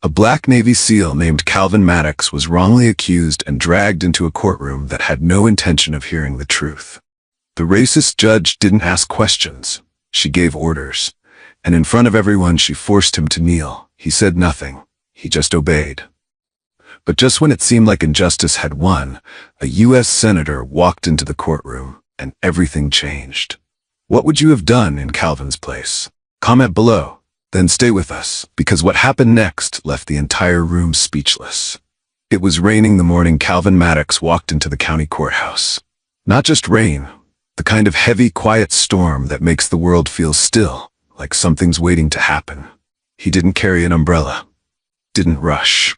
A black Navy SEAL named Calvin Maddox was wrongly accused and dragged into a courtroom that had no intention of hearing the truth. The racist judge didn't ask questions. She gave orders. And in front of everyone, she forced him to kneel. He said nothing. He just obeyed. But just when it seemed like injustice had won, a U.S. senator walked into the courtroom, and everything changed. What would you have done in Calvin's place? Comment below. Then stay with us, because what happened next left the entire room speechless. It was raining the morning Calvin Maddox walked into the county courthouse. Not just rain, the kind of heavy, quiet storm that makes the world feel still, like something's waiting to happen. He didn't carry an umbrella. Didn't rush.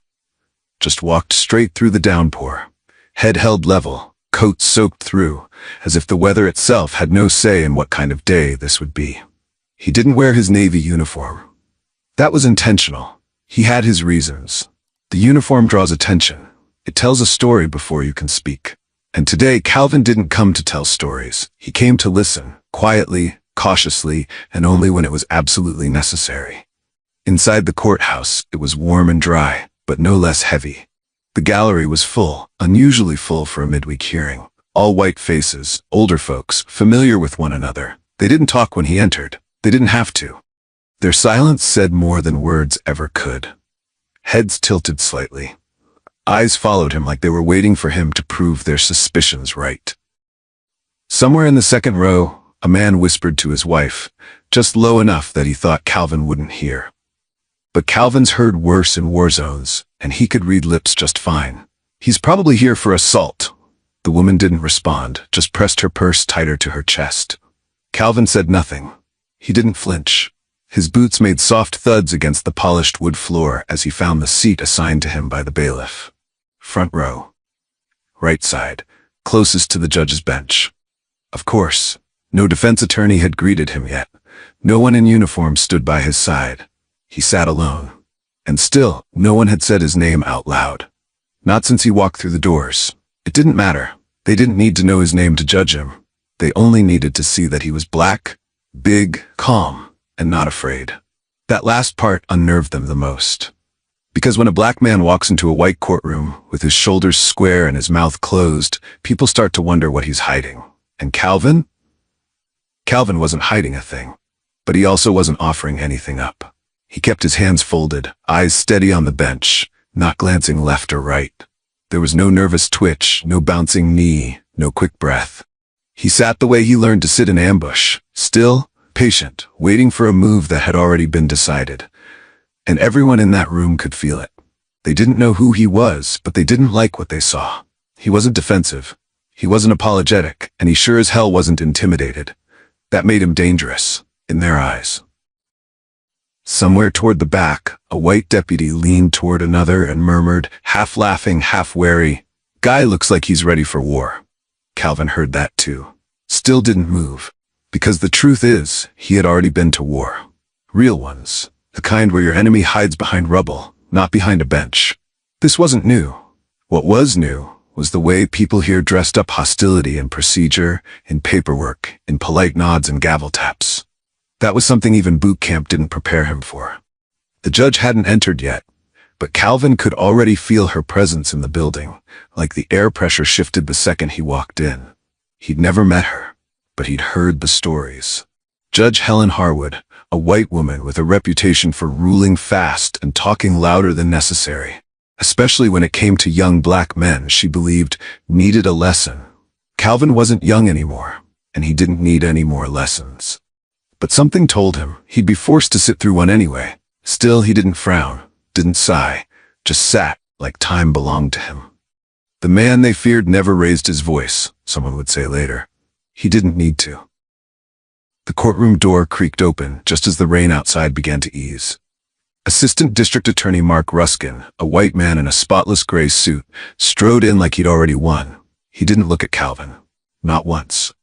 Just walked straight through the downpour. Head held level, coat soaked through, as if the weather itself had no say in what kind of day this would be. He didn't wear his Navy uniform. That was intentional. He had his reasons. The uniform draws attention. It tells a story before you can speak. And today, Calvin didn't come to tell stories. He came to listen, quietly, cautiously, and only when it was absolutely necessary. Inside the courthouse, it was warm and dry, but no less heavy. The gallery was full, unusually full for a midweek hearing. All white faces, older folks, familiar with one another. They didn't talk when he entered. They didn't have to. Their silence said more than words ever could. Heads tilted slightly. Eyes followed him like they were waiting for him to prove their suspicions right. Somewhere in the second row, a man whispered to his wife, just low enough that he thought Calvin wouldn't hear. But Calvin's heard worse in war zones, and he could read lips just fine. He's probably here for assault. The woman didn't respond, just pressed her purse tighter to her chest. Calvin said nothing. He didn't flinch. His boots made soft thuds against the polished wood floor as he found the seat assigned to him by the bailiff. Front row. Right side, closest to the judge's bench. Of course, no defense attorney had greeted him yet. No one in uniform stood by his side. He sat alone. And still, no one had said his name out loud. Not since he walked through the doors. It didn't matter. They didn't need to know his name to judge him. They only needed to see that he was black, big, calm, and not afraid. That last part unnerved them the most. Because when a black man walks into a white courtroom with his shoulders square and his mouth closed, people start to wonder what he's hiding. And Calvin? Calvin wasn't hiding a thing, but he also wasn't offering anything up. He kept his hands folded, eyes steady on the bench, not glancing left or right. There was no nervous twitch, no bouncing knee, no quick breath. He sat the way he learned to sit in ambush, still, patient, waiting for a move that had already been decided. And everyone in that room could feel it. They didn't know who he was, but they didn't like what they saw. He wasn't defensive. He wasn't apologetic, and he sure as hell wasn't intimidated. That made him dangerous, in their eyes. Somewhere toward the back, a white deputy leaned toward another and murmured, half laughing, half wary, "Guy looks like he's ready for war." Calvin heard that too. Still didn't move. Because the truth is, he had already been to war. Real ones. The kind where your enemy hides behind rubble, not behind a bench. This wasn't new. What was new was the way people here dressed up hostility in procedure, in paperwork, in polite nods and gavel taps. That was something even boot camp didn't prepare him for. The judge hadn't entered yet, but Calvin could already feel her presence in the building, like the air pressure shifted the second he walked in. He'd never met her, but he'd heard the stories. Judge Helen Harwood, a white woman with a reputation for ruling fast and talking louder than necessary, especially when it came to young black men she believed needed a lesson. Calvin wasn't young anymore, and he didn't need any more lessons. But something told him he'd be forced to sit through one anyway. Still, he didn't frown, didn't sigh, just sat like time belonged to him. The man they feared never raised his voice, someone would say later. He didn't need to. The courtroom door creaked open just as the rain outside began to ease. Assistant District Attorney Mark Ruskin, a white man in a spotless gray suit, strode in like he'd already won. He didn't look at Calvin. Not once.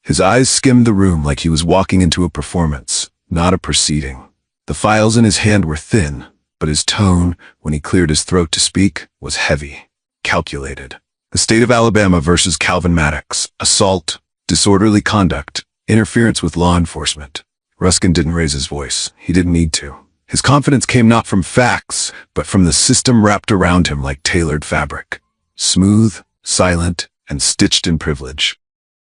His eyes skimmed the room like he was walking into a performance, not a proceeding. The files in his hand were thin, but his tone, when he cleared his throat to speak, was heavy, calculated. The state of Alabama versus Calvin Maddox. Assault, disorderly conduct, interference with law enforcement. Ruskin didn't raise his voice. He didn't need to. His confidence came not from facts, but from the system wrapped around him like tailored fabric. Smooth, silent, and stitched in privilege.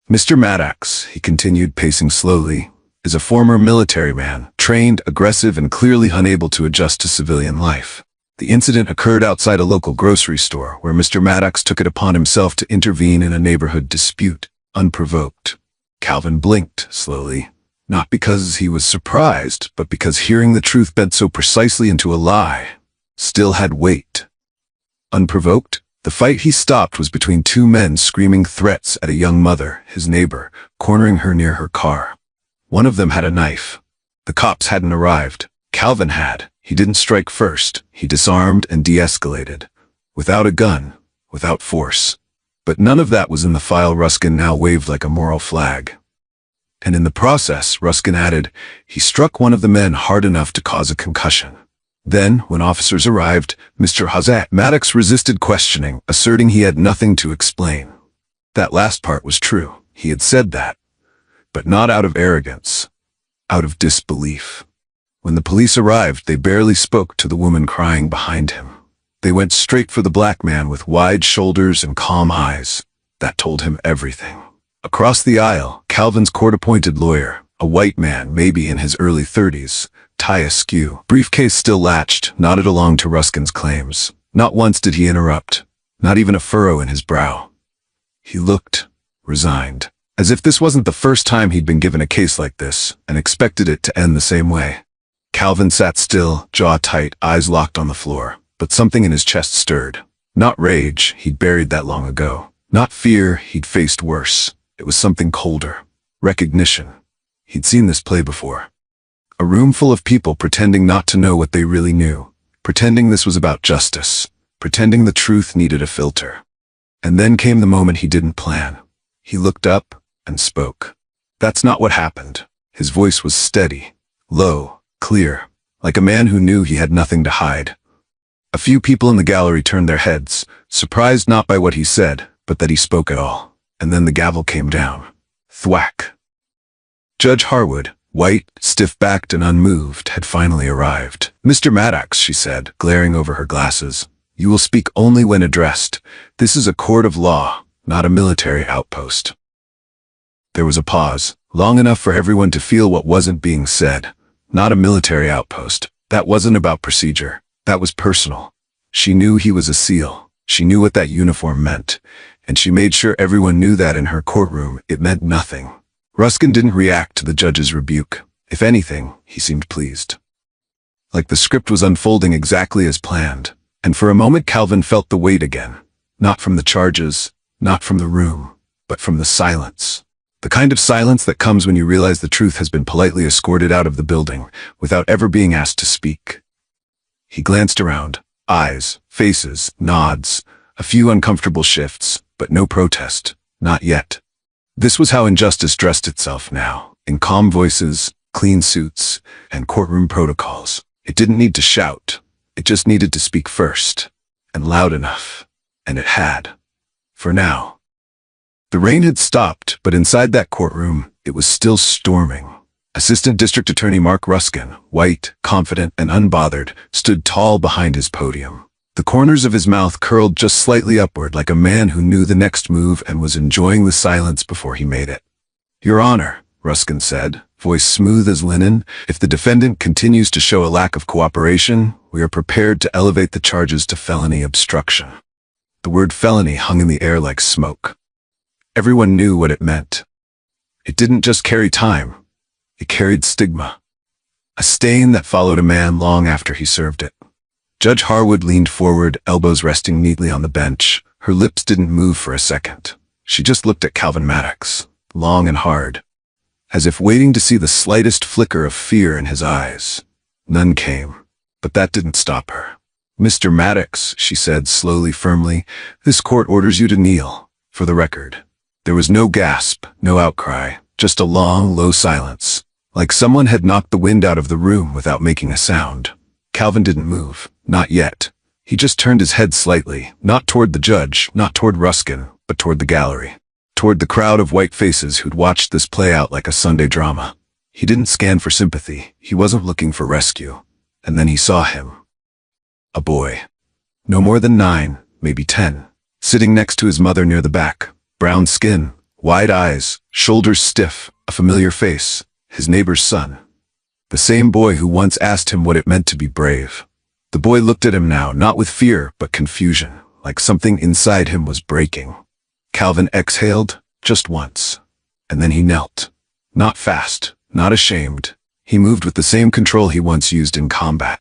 Mr. Maddox, he continued, pacing slowly, is a former military man, trained, aggressive, and clearly unable to adjust to civilian life. The incident occurred outside a local grocery store, where Mr. Maddox took it upon himself to intervene in a neighborhood dispute, unprovoked. Calvin blinked slowly, not because he was surprised, but because hearing the truth bent so precisely into a lie still had weight. Unprovoked? The fight he stopped was between two men screaming threats at a young mother, his neighbor, cornering her near her car. One of them had a knife. The cops hadn't arrived. Calvin had. He didn't strike first. He disarmed and de-escalated. Without a gun, without force. But none of that was in the file Ruskin now waved like a moral flag. And in the process, Ruskin added, he struck one of the men hard enough to cause a concussion. Then, when officers arrived, Mr. Hazat Maddox resisted questioning, asserting he had nothing to explain. That last part was true. He had said that. But not out of arrogance. Out of disbelief. When the police arrived, they barely spoke to the woman crying behind him. They went straight for the black man with wide shoulders and calm eyes. That told him everything. Across the aisle, Calvin's court-appointed lawyer, a white man maybe in his early 30s, tie askew, briefcase still latched, nodded along to Ruskin's claims. Not once did he interrupt, not even a furrow in his brow. He looked resigned, as if this wasn't the first time he'd been given a case like this, and expected it to end the same way. Calvin sat still, jaw tight, eyes locked on the floor, but something in his chest stirred. Not rage, he'd buried that long ago. Not fear, he'd faced worse. It was something colder. Recognition. He'd seen this play before. A room full of people pretending not to know what they really knew. Pretending this was about justice. Pretending the truth needed a filter. And then came the moment he didn't plan. He looked up and spoke. That's not what happened. His voice was steady, low, clear, like a man who knew he had nothing to hide. A few people in the gallery turned their heads, surprised not by what he said, but that he spoke at all. And then the gavel came down. Thwack. Judge Harwood, white, stiff-backed and unmoved, had finally arrived. Mr. Maddox, she said, glaring over her glasses, you will speak only when addressed. This is a court of law, not a military outpost. There was a pause, long enough for everyone to feel what wasn't being said. Not a military outpost. That wasn't about procedure. That was personal. She knew he was a SEAL. She knew what that uniform meant. And she made sure everyone knew that in her courtroom it meant nothing. Ruskin didn't react to the judge's rebuke. If anything, he seemed pleased. Like the script was unfolding exactly as planned. And for a moment Calvin felt the weight again. Not from the charges, not from the room, but from the silence. The kind of silence that comes when you realize the truth has been politely escorted out of the building, without ever being asked to speak. He glanced around. Eyes, faces, nods, a few uncomfortable shifts, but no protest. Not yet. This was how injustice dressed itself now, in calm voices, clean suits, and courtroom protocols. It didn't need to shout. It just needed to speak first. And loud enough. And it had. For now. The rain had stopped, but inside that courtroom, it was still storming. Assistant District Attorney Mark Ruskin, white, confident, and unbothered, stood tall behind his podium. The corners of his mouth curled just slightly upward like a man who knew the next move and was enjoying the silence before he made it. Your Honor, Ruskin said, voice smooth as linen, if the defendant continues to show a lack of cooperation, we are prepared to elevate the charges to felony obstruction. The word felony hung in the air like smoke. Everyone knew what it meant. It didn't just carry time. It carried stigma. A stain that followed a man long after he served it. Judge Harwood leaned forward, elbows resting neatly on the bench. Her lips didn't move for a second. She just looked at Calvin Maddox, long and hard, as if waiting to see the slightest flicker of fear in his eyes. None came, but that didn't stop her. Mr. Maddox, she said slowly, firmly, this court orders you to kneel, for the record. There was no gasp, no outcry, just a long, low silence, like someone had knocked the wind out of the room without making a sound. Calvin didn't move, not yet. He just turned his head slightly, not toward the judge, not toward Ruskin, but toward the gallery, toward the crowd of white faces who'd watched this play out like a Sunday drama. He didn't scan for sympathy. He wasn't looking for rescue. and then he saw him. A boy. No more than 9, maybe 10. Sitting next to his mother near the back. Brown skin, wide eyes, shoulders stiff, a familiar face. His neighbor's son. The same boy who once asked him what it meant to be brave. The boy looked at him now, not with fear, but confusion, like something inside him was breaking. Calvin exhaled, just once. And then he knelt. Not fast, not ashamed. He moved with the same control he once used in combat.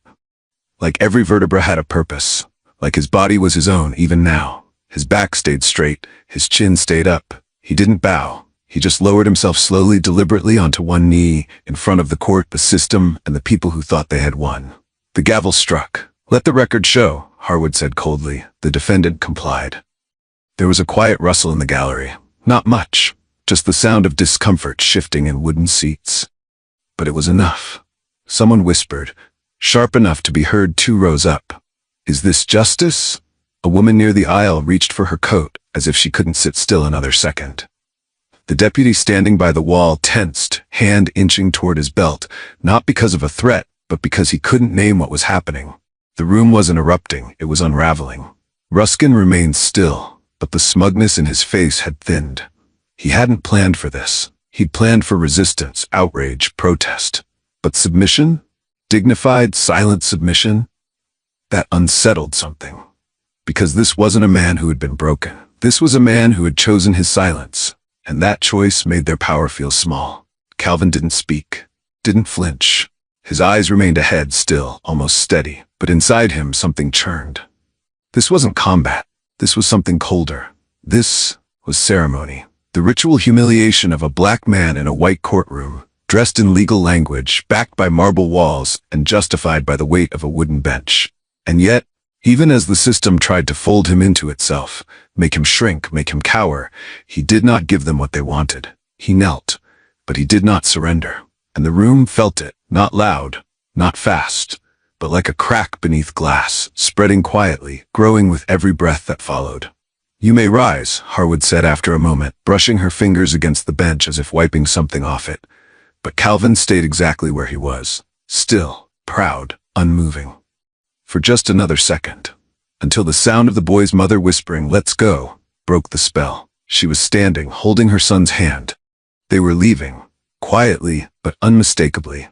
Like every vertebra had a purpose. Like his body was his own, even now. His back stayed straight, his chin stayed up. He didn't bow. He just lowered himself slowly, deliberately onto one knee, in front of the court, the system, and the people who thought they had won. The gavel struck. "Let the record show," Harwood said coldly. The defendant complied. There was a quiet rustle in the gallery. Not much, just the sound of discomfort shifting in wooden seats. But it was enough. Someone whispered, sharp enough to be heard 2 rows up. "Is this justice?" A woman near the aisle reached for her coat, as if she couldn't sit still another second. The deputy standing by the wall tensed, hand inching toward his belt, not because of a threat, but because he couldn't name what was happening. The room wasn't erupting, it was unraveling. Ruskin remained still, but the smugness in his face had thinned. He hadn't planned for this. He'd planned for resistance, outrage, protest. But submission? Dignified, silent submission? That unsettled something. Because this wasn't a man who had been broken. This was a man who had chosen his silence, and that choice made their power feel small. Calvin didn't speak, didn't flinch. His eyes remained ahead, still, almost steady, but inside him something churned. This wasn't combat. This was something colder. This was ceremony. The ritual humiliation of a black man in a white courtroom, dressed in legal language, backed by marble walls, and justified by the weight of a wooden bench. And yet, even as the system tried to fold him into itself, make him shrink, make him cower, he did not give them what they wanted. He knelt, but he did not surrender. And the room felt it, not loud, not fast, but like a crack beneath glass, spreading quietly, growing with every breath that followed. "You may rise," Harwood said after a moment, brushing her fingers against the bench as if wiping something off it. But Calvin stayed exactly where he was, still, proud, unmoving. For just another second, until the sound of the boy's mother whispering, "Let's go," broke the spell. She was standing, holding her son's hand. They were leaving, quietly but unmistakably.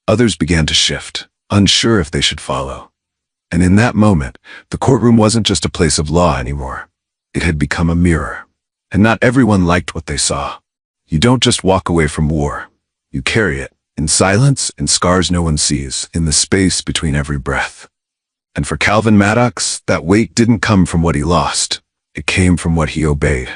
Others began to shift, unsure if they should follow. And in that moment, the courtroom wasn't just a place of law anymore. It had become a mirror. And not everyone liked what they saw. You don't just walk away from war. You carry it, in silence, in scars no one sees, in the space between every breath. And for Calvin Maddox, that weight didn't come from what he lost. It came from what he obeyed.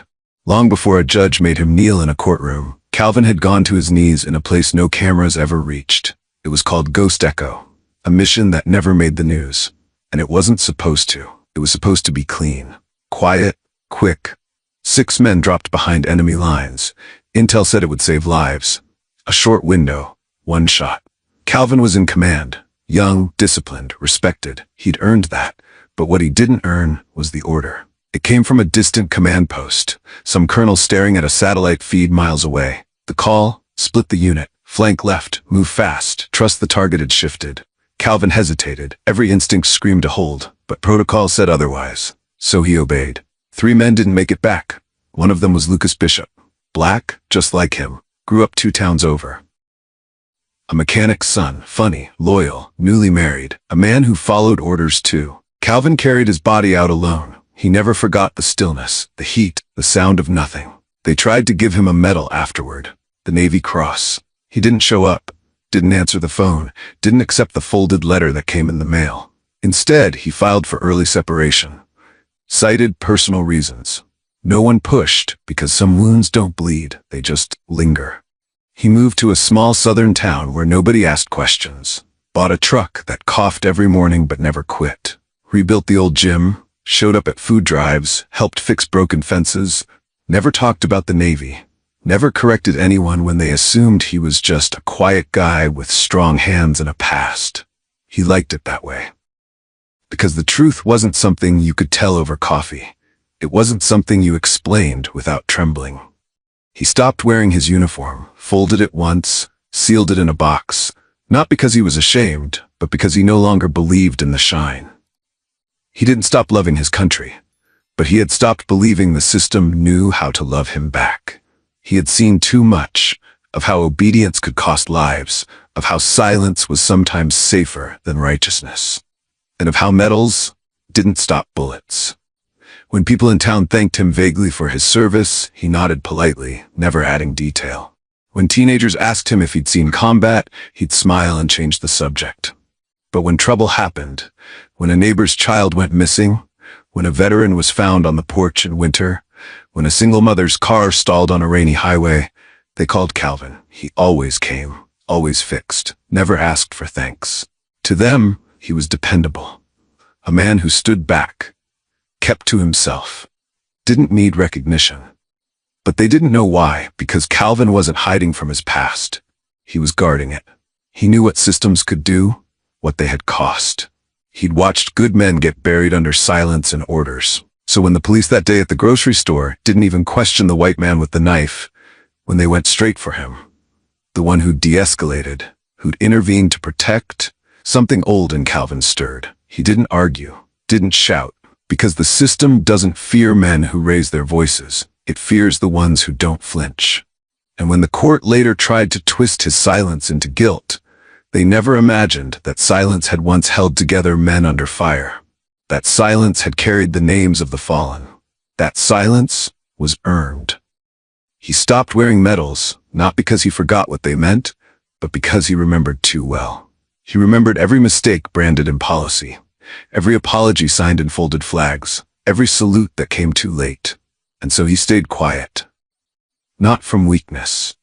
Long before a judge made him kneel in a courtroom, Calvin had gone to his knees in a place no cameras ever reached. It was called Ghost Echo, a mission that never made the news. And it wasn't supposed to. It was supposed to be clean, quiet, quick. 6 men dropped behind enemy lines. Intel said it would save lives. A short window, 1 shot. Calvin was in command. Young, disciplined, respected. He'd earned that, but what he didn't earn was the order. It came from a distant command post, some colonel staring at a satellite feed miles away. The call: split the unit, flank left, move fast, trust the target had shifted. Calvin hesitated, every instinct screamed to hold, but protocol said otherwise. So he obeyed. 3 men didn't make it back. One of them was Lucas Bishop. Black, just like him, grew up 2 towns over. A mechanic's son, funny, loyal, newly married, a man who followed orders too. Calvin carried his body out alone. He never forgot the stillness, the heat, the sound of nothing. They tried to give him a medal afterward, the Navy Cross. He didn't show up, didn't answer the phone, didn't accept the folded letter that came in the mail. Instead, he filed for early separation. Cited personal reasons. No one pushed, because some wounds don't bleed, they just linger. He moved to a small southern town where nobody asked questions. Bought a truck that coughed every morning but never quit. Rebuilt the old gym, showed up at food drives, helped fix broken fences, never talked about the Navy, never corrected anyone when they assumed he was just a quiet guy with strong hands and a past. He liked it that way. Because the truth wasn't something you could tell over coffee. It wasn't something you explained without trembling. He stopped wearing his uniform, folded it once, sealed it in a box, Not because he was ashamed, but because he no longer believed in the shine. He didn't stop loving his country, but he had stopped believing the system knew how to love him back. He had seen too much of how obedience could cost lives, of how silence was sometimes safer than righteousness, and of how medals didn't stop bullets. When people in town thanked him vaguely for his service, he nodded politely, never adding detail. When teenagers asked him if he'd seen combat, he'd smile and change the subject. But when trouble happened, when a neighbor's child went missing, when a veteran was found on the porch in winter, when a single mother's car stalled on a rainy highway, they called Calvin. He always came, always fixed, never asked for thanks. To them, he was dependable. A man who stood back, kept to himself, didn't need recognition. But they didn't know why, because Calvin wasn't hiding from his past. He was guarding it. He knew what systems could do, what they had cost. He'd watched good men get buried under silence and orders. So when the police that day at the grocery store didn't even question the white man with the knife, when they went straight for him, the one who'd de-escalated, who'd intervened to protect, something old in Calvin stirred. He didn't argue, didn't shout, because the system doesn't fear men who raise their voices. It fears the ones who don't flinch. And when the court later tried to twist his silence into guilt, they never imagined that silence had once held together men under fire. That silence had carried the names of the fallen. That silence was earned. He stopped wearing medals, not because he forgot what they meant, but because he remembered too well. He remembered every mistake branded in policy, every apology signed in folded flags, every salute that came too late. And so he stayed quiet. Not from weakness,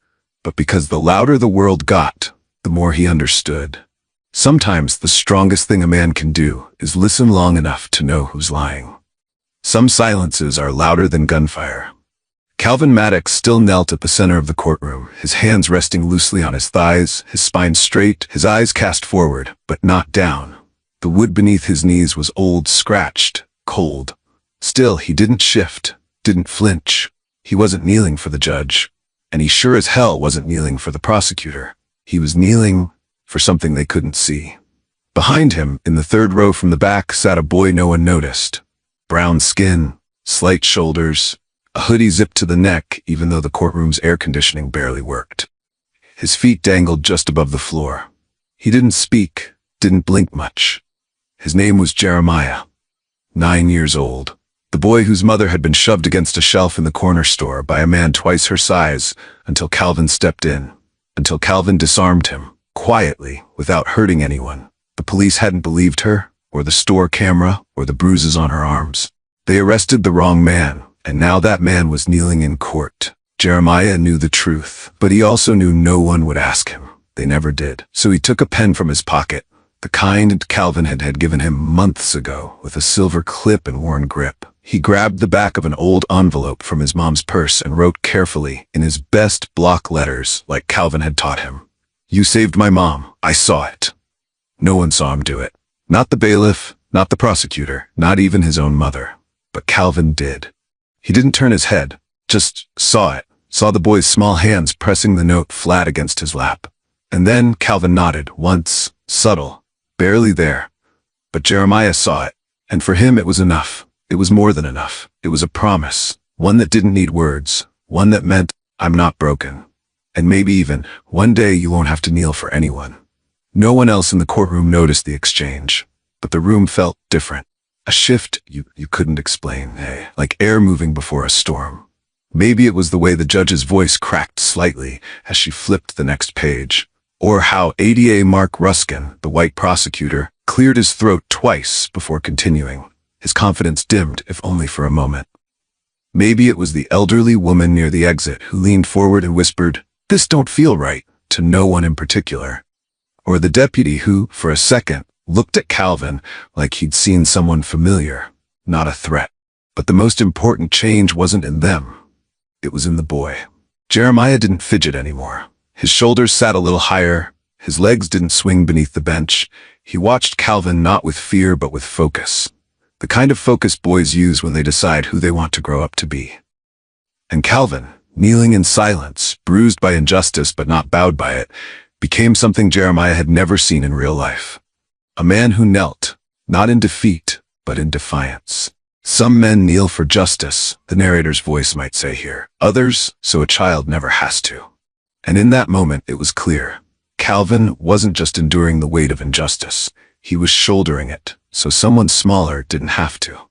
but because the louder the world got, the more he understood. Sometimes the strongest thing a man can do is listen long enough to know who's lying. Some silences are louder than gunfire. Calvin Maddox still knelt at the center of the courtroom, his hands resting loosely on his thighs, his spine straight, his eyes cast forward, but not down. The wood beneath his knees was old, scratched, cold. Still, he didn't shift, didn't flinch. He wasn't kneeling for the judge, and he sure as hell wasn't kneeling for the prosecutor. He was kneeling for something they couldn't see. Behind him, in the third row from the back, sat a boy no one noticed. Brown skin, slight shoulders, a hoodie zipped to the neck even though the courtroom's air conditioning barely worked. His feet dangled just above the floor. He didn't speak, didn't blink much. His name was Jeremiah, 9 years old. The boy whose mother had been shoved against a shelf in the corner store by a man twice her size until Calvin stepped in, until Calvin disarmed him, quietly, without hurting anyone. The police hadn't believed her, or the store camera, or the bruises on her arms. They arrested the wrong man, and now that man was kneeling in court. Jeremiah knew the truth, but he also knew no one would ask him. They never did. So he took a pen from his pocket, the kind Calvin had given him months ago, with a silver clip and worn grip. He grabbed the back of an old envelope from his mom's purse and wrote carefully, in his best block letters, like Calvin had taught him. "You saved my mom. I saw it." No one saw him do it. Not the bailiff, not the prosecutor, not even his own mother. But Calvin did. He didn't turn his head, just saw it, saw the boy's small hands pressing the note flat against his lap. And then Calvin nodded, once, subtle, barely there. But Jeremiah saw it, and for him it was enough. It was more than enough. It was a promise, one that didn't need words, one that meant, "I'm not broken." And maybe even, one day you won't have to kneel for anyone. No one else in the courtroom noticed the exchange, but the room felt different. A shift you couldn't explain, like air moving before a storm. Maybe it was the way the judge's voice cracked slightly as she flipped the next page, or how ADA Mark Ruskin, the white prosecutor, cleared his throat twice before continuing. His confidence dimmed, if only for a moment. Maybe it was the elderly woman near the exit who leaned forward and whispered, "This don't feel right," to no one in particular. Or the deputy who, for a second, looked at Calvin like he'd seen someone familiar, not a threat. But the most important change wasn't in them. It was in the boy. Jeremiah didn't fidget anymore. His shoulders sat a little higher. His legs didn't swing beneath the bench. He watched Calvin not with fear but with focus. The kind of focus boys use when they decide who they want to grow up to be. And Calvin, kneeling in silence, bruised by injustice but not bowed by it, became something Jeremiah had never seen in real life. A man who knelt, not in defeat, but in defiance. Some men kneel for justice, the narrator's voice might say here. Others, so a child never has to. And in that moment, it was clear. Calvin wasn't just enduring the weight of injustice. He was shouldering it, so someone smaller didn't have to.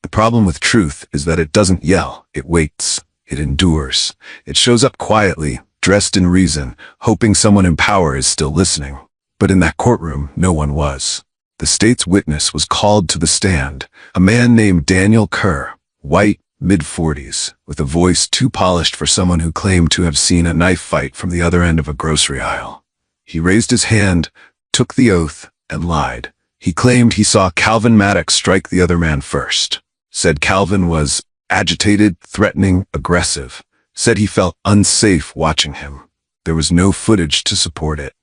The problem with truth is that it doesn't yell, it waits, it endures. It shows up quietly, dressed in reason, hoping someone in power is still listening. But in that courtroom, no one was. The state's witness was called to the stand, a man named Daniel Kerr, white, mid-40s, with a voice too polished for someone who claimed to have seen a knife fight from the other end of a grocery aisle. He raised his hand, took the oath, and lied. He claimed he saw Calvin Maddox strike the other man first. Said Calvin was agitated, threatening, aggressive. Said he felt unsafe watching him. There was no footage to support it.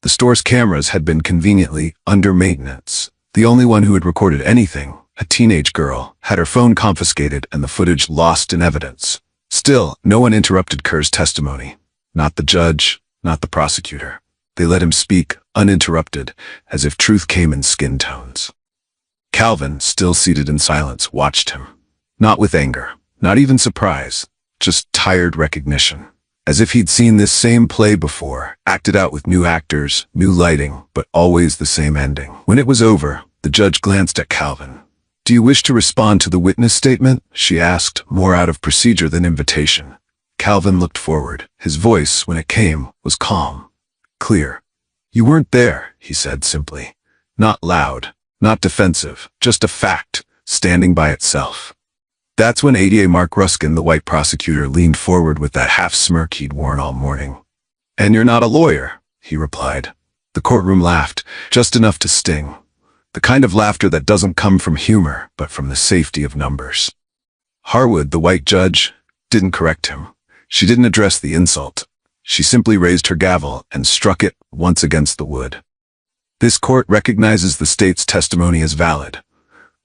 The store's cameras had been conveniently under maintenance. The only one who had recorded anything, a teenage girl, had her phone confiscated and the footage lost in evidence. Still, no one interrupted Kerr's testimony. Not the judge, not the prosecutor. They let him speak, uninterrupted, as if truth came in skin tones. Calvin, still seated in silence, watched him. Not with anger, not even surprise, just tired recognition. As if he'd seen this same play before, acted out with new actors, new lighting, but always the same ending. When it was over, the judge glanced at Calvin. "Do you wish to respond to the witness statement?" she asked, more out of procedure than invitation. Calvin looked forward. His voice, when it came, was calm, clear. "You weren't there," he said simply. Not loud, not defensive, just a fact, standing by itself. That's when ADA Mark Ruskin, the white prosecutor, leaned forward with that half-smirk he'd worn all morning. "And you're not a lawyer," he replied. The courtroom laughed, just enough to sting. The kind of laughter that doesn't come from humor, but from the safety of numbers. Harwood, the white judge, didn't correct him. She didn't address the insult. She simply raised her gavel and struck it once against the wood. "This court recognizes the state's testimony as valid.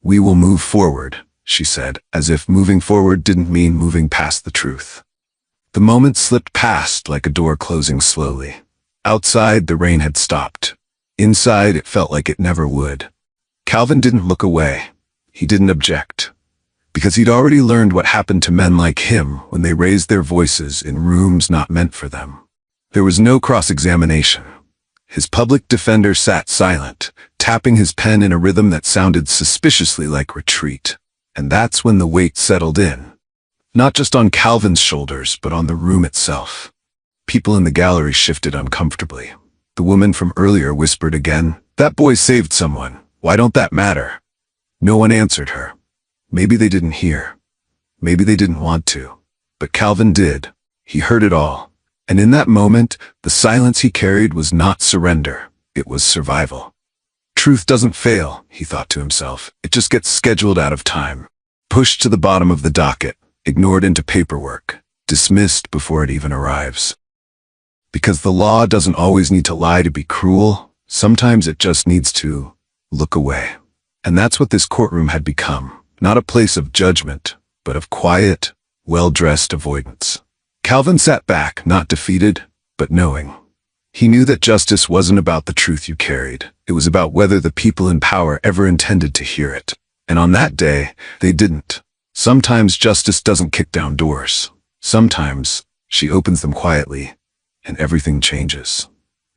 We will move forward," she said, as if moving forward didn't mean moving past the truth. The moment slipped past like a door closing slowly. Outside, the rain had stopped. Inside, it felt like it never would. Calvin didn't look away. He didn't object. Because he'd already learned what happened to men like him when they raised their voices in rooms not meant for them. There was no cross-examination. His public defender sat silent, tapping his pen in a rhythm that sounded suspiciously like retreat. And that's when the weight settled in. Not just on Calvin's shoulders, but on the room itself. People in the gallery shifted uncomfortably. The woman from earlier whispered again, "That boy saved someone. Why don't that matter?" No one answered her. Maybe they didn't hear. Maybe they didn't want to. But Calvin did. He heard it all. And in that moment, the silence he carried was not surrender. It was survival. Truth doesn't fail, he thought to himself. It just gets scheduled out of time. Pushed to the bottom of the docket, ignored into paperwork, dismissed before it even arrives. Because the law doesn't always need to lie to be cruel. Sometimes it just needs to look away. And that's what this courtroom had become. Not a place of judgment, but of quiet, well-dressed avoidance. Calvin sat back, not defeated, but knowing. He knew that justice wasn't about the truth you carried. It was about whether the people in power ever intended to hear it. And on that day, they didn't. Sometimes justice doesn't kick down doors. Sometimes she opens them quietly, and everything changes.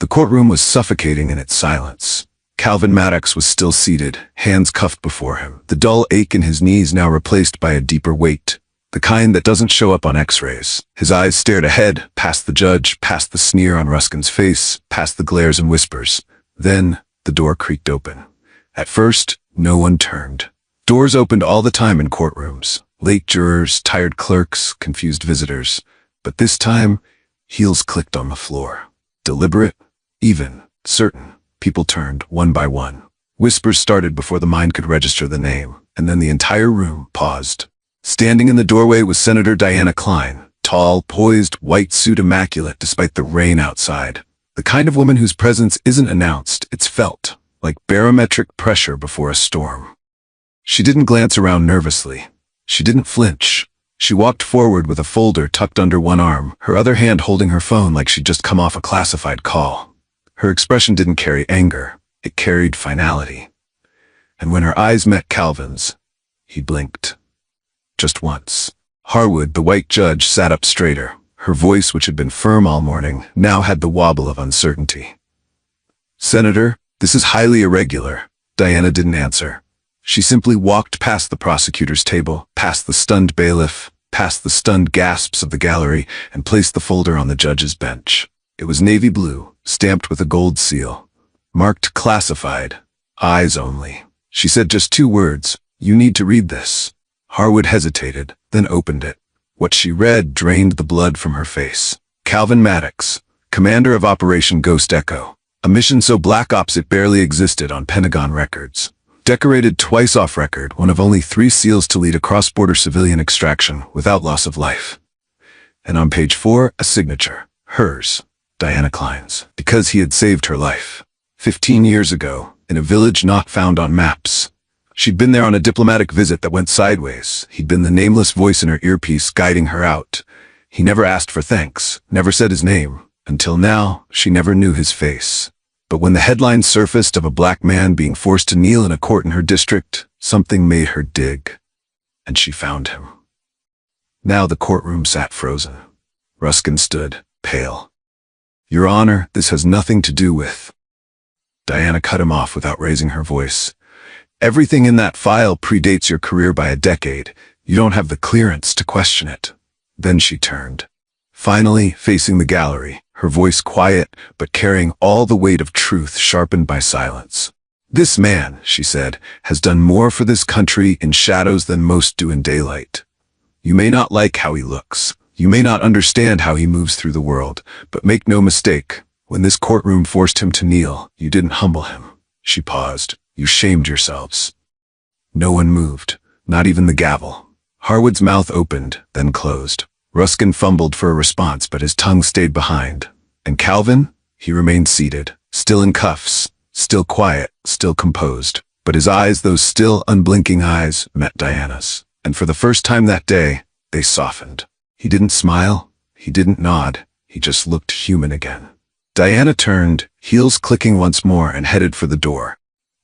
The courtroom was suffocating in its silence. Calvin Maddox was still seated, hands cuffed before him, the dull ache in his knees now replaced by a deeper weight, the kind that doesn't show up on x-rays. His eyes stared ahead, past the judge, past the sneer on Ruskin's face, past the glares and whispers. Then, the door creaked open. At first, no one turned. Doors opened all the time in courtrooms. Late jurors, tired clerks, confused visitors. But this time, heels clicked on the floor. Deliberate, even, certain. People turned, one by one. Whispers started before the mind could register the name, and then the entire room paused. Standing in the doorway was Senator Diana Klein, tall, poised, white suit immaculate despite the rain outside. The kind of woman whose presence isn't announced, it's felt, like barometric pressure before a storm. She didn't glance around nervously. She didn't flinch. She walked forward with a folder tucked under one arm, her other hand holding her phone like she'd just come off a classified call. Her expression didn't carry anger, it carried finality. And when her eyes met Calvin's, he blinked. Just once. Harwood, the white judge, sat up straighter. Her voice, which had been firm all morning, now had the wobble of uncertainty. "Senator, this is highly irregular." Diana didn't answer. She simply walked past the prosecutor's table, past the stunned bailiff, past the stunned gasps of the gallery, and placed the folder on the judge's bench. It was navy blue, stamped with a gold seal, marked classified, eyes only. She said just 2 words, "You need to read this." Harwood hesitated, then opened it. What she read drained the blood from her face. Calvin Maddox, commander of Operation Ghost Echo, a mission so black ops it barely existed on Pentagon records. Decorated twice off record, one of only 3 SEALs to lead a cross-border civilian extraction without loss of life. And on page 4, a signature. Hers, Diana Klein's, because he had saved her life. 15 years ago, in a village not found on maps. She'd been there on a diplomatic visit that went sideways. He'd been the nameless voice in her earpiece guiding her out. He never asked for thanks, never said his name. Until now, she never knew his face. But when the headline surfaced of a black man being forced to kneel in a court in her district, something made her dig. And she found him. Now the courtroom sat frozen. Ruskin stood, pale. "Your Honor, this has nothing to do with..." Diana cut him off without raising her voice. "Everything in that file predates your career by a decade. You don't have the clearance to question it." Then she turned. Finally, facing the gallery, her voice quiet, but carrying all the weight of truth sharpened by silence. "This man," she said, "has done more for this country in shadows than most do in daylight. You may not like how he looks. You may not understand how he moves through the world, but make no mistake, when this courtroom forced him to kneel, you didn't humble him." She paused. "You shamed yourselves." No one moved, not even the gavel. Harwood's mouth opened, then closed. Ruskin fumbled for a response, but his tongue stayed behind. And Calvin? He remained seated, still in cuffs, still quiet, still composed. But his eyes, those still, unblinking eyes, met Diana's. And for the first time that day, they softened. He didn't smile, he didn't nod, he just looked human again. Diana turned, heels clicking once more, and headed for the door.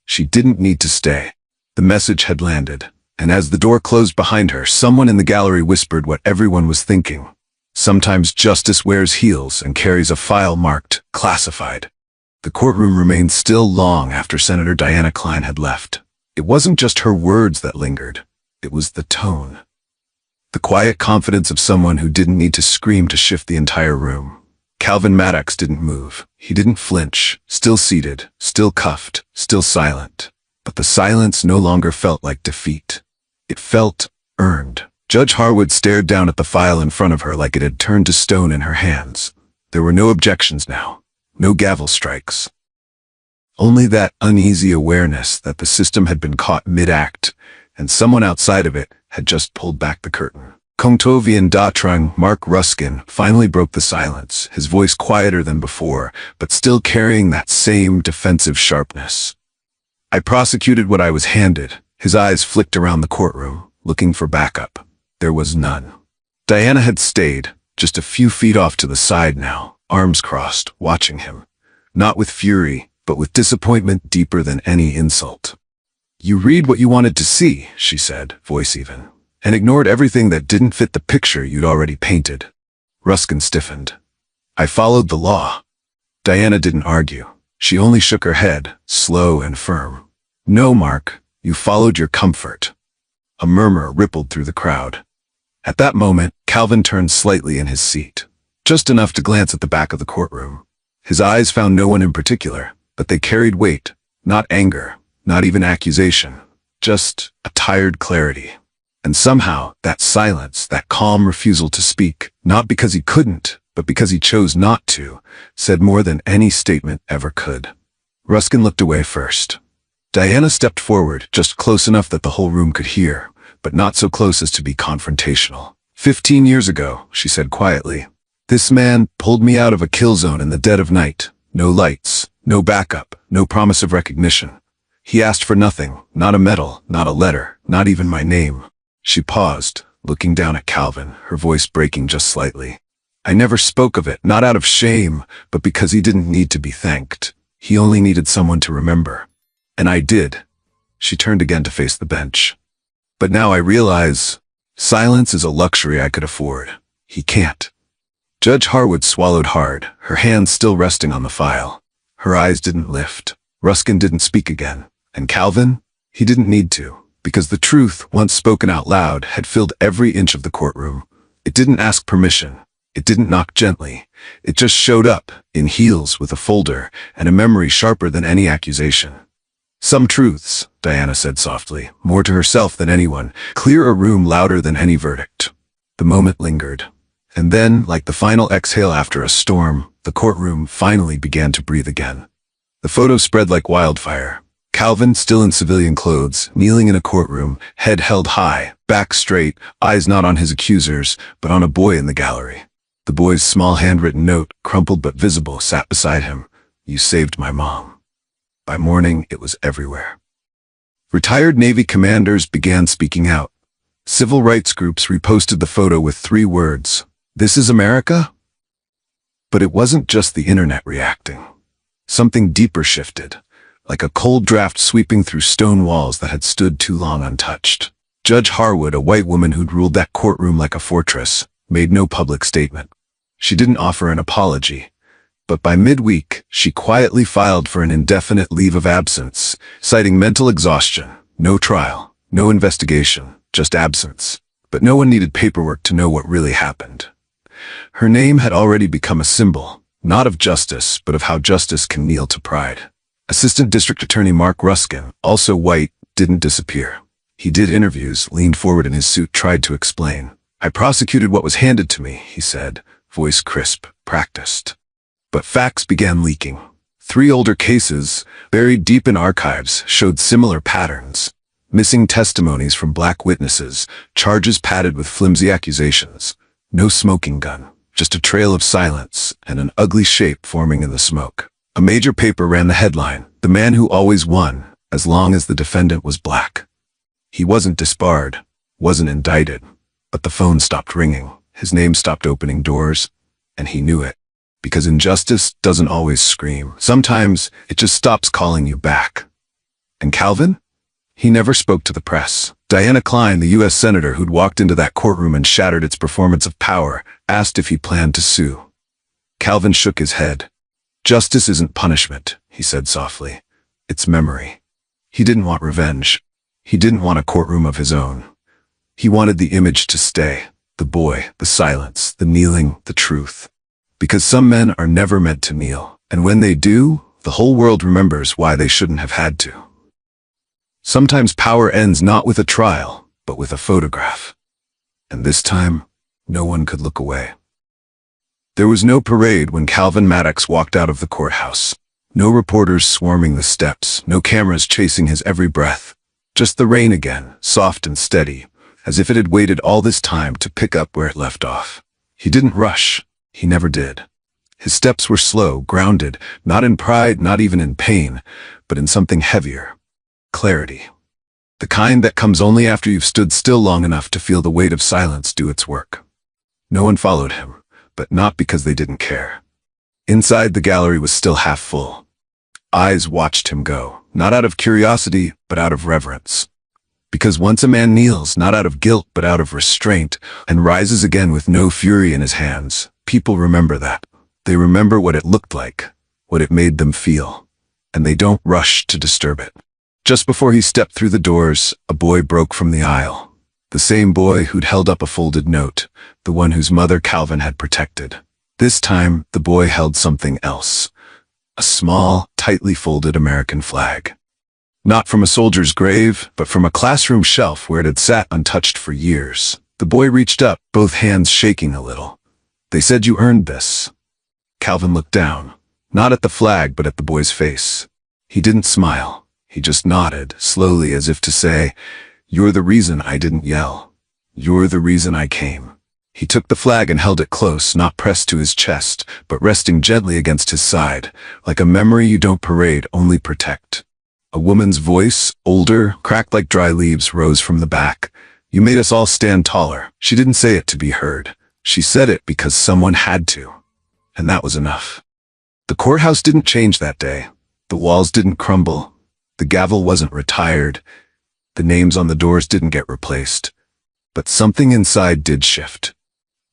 She didn't need to stay. The message had landed. And as the door closed behind her, someone in the gallery whispered what everyone was thinking. Sometimes justice wears heels and carries a file marked classified. The courtroom remained still long after Senator Diana Klein had left. It wasn't just her words that lingered. It was the tone. The quiet confidence of someone who didn't need to scream to shift the entire room. Calvin Maddox didn't move. He didn't flinch, still seated, still cuffed, still silent. But the silence no longer felt like defeat. It felt earned. Judge Harwood stared down at the file in front of her like it had turned to stone in her hands. There were no objections now, no gavel strikes. Only that uneasy awareness that the system had been caught mid-act, and someone outside of it had just pulled back the curtain. Kongtovian Datrang, Mark Ruskin, finally broke the silence, his voice quieter than before, but still carrying that same defensive sharpness. "I prosecuted what I was handed." His eyes flicked around the courtroom, looking for backup. There was none. Diana had stayed, just a few feet off to the side now, arms crossed, watching him. Not with fury, but with disappointment deeper than any insult. "You read what you wanted to see," she said, voice even, "and ignored everything that didn't fit the picture you'd already painted." Ruskin stiffened. "I followed the law." Diana didn't argue. She only shook her head, slow and firm. "No, Mark. You followed your comfort." A murmur rippled through the crowd. At that moment, Calvin turned slightly in his seat, just enough to glance at the back of the courtroom. His eyes found no one in particular, but they carried weight, not anger, not even accusation, just a tired clarity. And somehow, that silence, that calm refusal to speak, not because he couldn't, but because he chose not to, said more than any statement ever could. Ruskin looked away first. Diana stepped forward, just close enough that the whole room could hear, but not so close as to be confrontational. 15 years ago, she said quietly, this man pulled me out of a kill zone in the dead of night. No lights, no backup, no promise of recognition. He asked for nothing, not a medal, not a letter, not even my name. She paused, looking down at Calvin, her voice breaking just slightly. "I never spoke of it, not out of shame, but because he didn't need to be thanked. He only needed someone to remember. And I did." She turned again to face the bench. "But now I realize silence is a luxury I could afford. He can't." Judge Harwood swallowed hard, her hands still resting on the file. Her eyes didn't lift. Ruskin didn't speak again. And Calvin? He didn't need to, because the truth, once spoken out loud, had filled every inch of the courtroom. It didn't ask permission. It didn't knock gently. It just showed up, in heels, with a folder, and a memory sharper than any accusation. "Some truths," Diana said softly, more to herself than anyone, clear a room louder than any verdict. The moment lingered. And then, like the final exhale after a storm, the courtroom finally began to breathe again. The photo spread like wildfire. Calvin, still in civilian clothes, kneeling in a courtroom, head held high, back straight, eyes not on his accusers, but on a boy in the gallery. The boy's small handwritten note, crumpled but visible, sat beside him. "You saved my mom." By morning, it was everywhere. Retired Navy commanders began speaking out. Civil rights groups reposted the photo with 3 words, "This is America?" But it wasn't just the internet reacting. Something deeper shifted, like a cold draft sweeping through stone walls that had stood too long untouched. Judge Harwood, a white woman who'd ruled that courtroom like a fortress, made no public statement. She didn't offer an apology. But by midweek, she quietly filed for an indefinite leave of absence, citing mental exhaustion. No trial, no investigation, just absence. But no one needed paperwork to know what really happened. Her name had already become a symbol, not of justice, but of how justice can kneel to pride. Assistant District Attorney Mark Ruskin, also white, didn't disappear. He did interviews, leaned forward in his suit, tried to explain. "I prosecuted what was handed to me," he said, voice crisp, practiced. But facts began leaking. 3 older cases, buried deep in archives, showed similar patterns. Missing testimonies from black witnesses, charges padded with flimsy accusations. No smoking gun, just a trail of silence and an ugly shape forming in the smoke. A major paper ran the headline, "The Man Who Always Won, as Long as the Defendant Was Black." He wasn't disbarred, wasn't indicted, but the phone stopped ringing. His name stopped opening doors, and he knew it. Because injustice doesn't always scream. Sometimes it just stops calling you back. And Calvin? He never spoke to the press. Diana Klein, the U.S. Senator who'd walked into that courtroom and shattered its performance of power, asked if he planned to sue. Calvin shook his head. "Justice isn't punishment," he said softly. "It's memory." He didn't want revenge. He didn't want a courtroom of his own. He wanted the image to stay. The boy, the silence, the kneeling, the truth. Because some men are never meant to kneel, and when they do, the whole world remembers why they shouldn't have had to. Sometimes power ends not with a trial, but with a photograph. And this time, no one could look away. There was no parade when Calvin Maddox walked out of the courthouse. No reporters swarming the steps, no cameras chasing his every breath. Just the rain again, soft and steady, as if it had waited all this time to pick up where it left off. He didn't rush. He never did. His steps were slow, grounded, not in pride, not even in pain, but in something heavier. Clarity. The kind that comes only after you've stood still long enough to feel the weight of silence do its work. No one followed him, but not because they didn't care. Inside, the gallery was still half full. Eyes watched him go, not out of curiosity, but out of reverence. Because once a man kneels, not out of guilt, but out of restraint, and rises again with no fury in his hands, people remember that. They remember what it looked like, what it made them feel, and they don't rush to disturb it. Just before he stepped through the doors, a boy broke from the aisle. The same boy who'd held up a folded note, the one whose mother Calvin had protected. This time, the boy held something else. A small, tightly folded American flag. Not from a soldier's grave, but from a classroom shelf where it had sat untouched for years. The boy reached up, both hands shaking a little. "They said you earned this." Calvin looked down, not at the flag, but at the boy's face. He didn't smile. He just nodded, slowly, as if to say, "You're the reason I didn't yell. You're the reason I came." He took the flag and held it close, not pressed to his chest, but resting gently against his side, like a memory you don't parade, only protect. A woman's voice, older, cracked like dry leaves, rose from the back. You made us all stand taller. She didn't say it to be heard. She said it because someone had to. And that was enough. The courthouse didn't change that day. The walls didn't crumble. The gavel wasn't retired. The names on the doors didn't get replaced. But something inside did shift.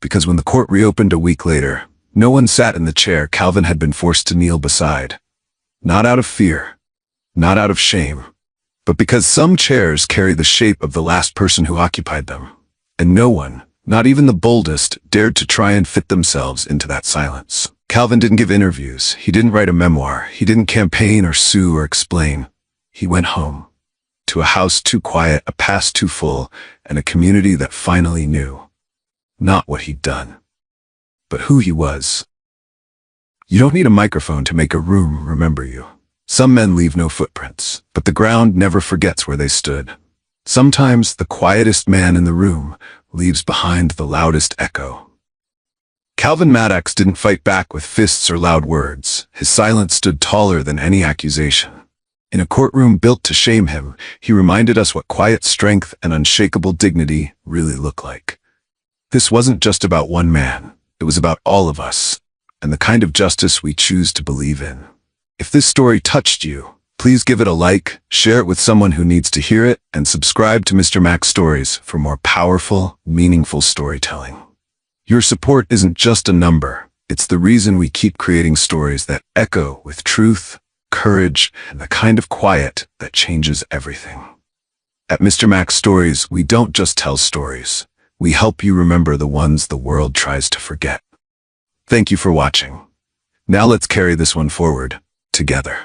Because when the court reopened a week later, no one sat in the chair Calvin had been forced to kneel beside. Not out of fear. Not out of shame. But because some chairs carry the shape of the last person who occupied them. And no one, not even the boldest, dared to try and fit themselves into that silence. Calvin didn't give interviews. He didn't write a memoir. He didn't campaign or sue or explain. He went home. To a house too quiet, a past too full, and a community that finally knew. Not what he'd done, but who he was. You don't need a microphone to make a room remember you. Some men leave no footprints, but the ground never forgets where they stood. Sometimes the quietest man in the room leaves behind the loudest echo. Calvin Maddox didn't fight back with fists or loud words. His silence stood taller than any accusation. In a courtroom built to shame him, he reminded us what quiet strength and unshakable dignity really look like. This wasn't just about one man. It was about all of us, and the kind of justice we choose to believe in. If this story touched you, please give it a like, share it with someone who needs to hear it, and subscribe to Mr. Max Stories for more powerful, meaningful storytelling. Your support isn't just a number. It's the reason we keep creating stories that echo with truth, courage, and the kind of quiet that changes everything. At Mr. Max Stories, we don't just tell stories. We help you remember the ones the world tries to forget. Thank you for watching. Now let's carry this one forward, together.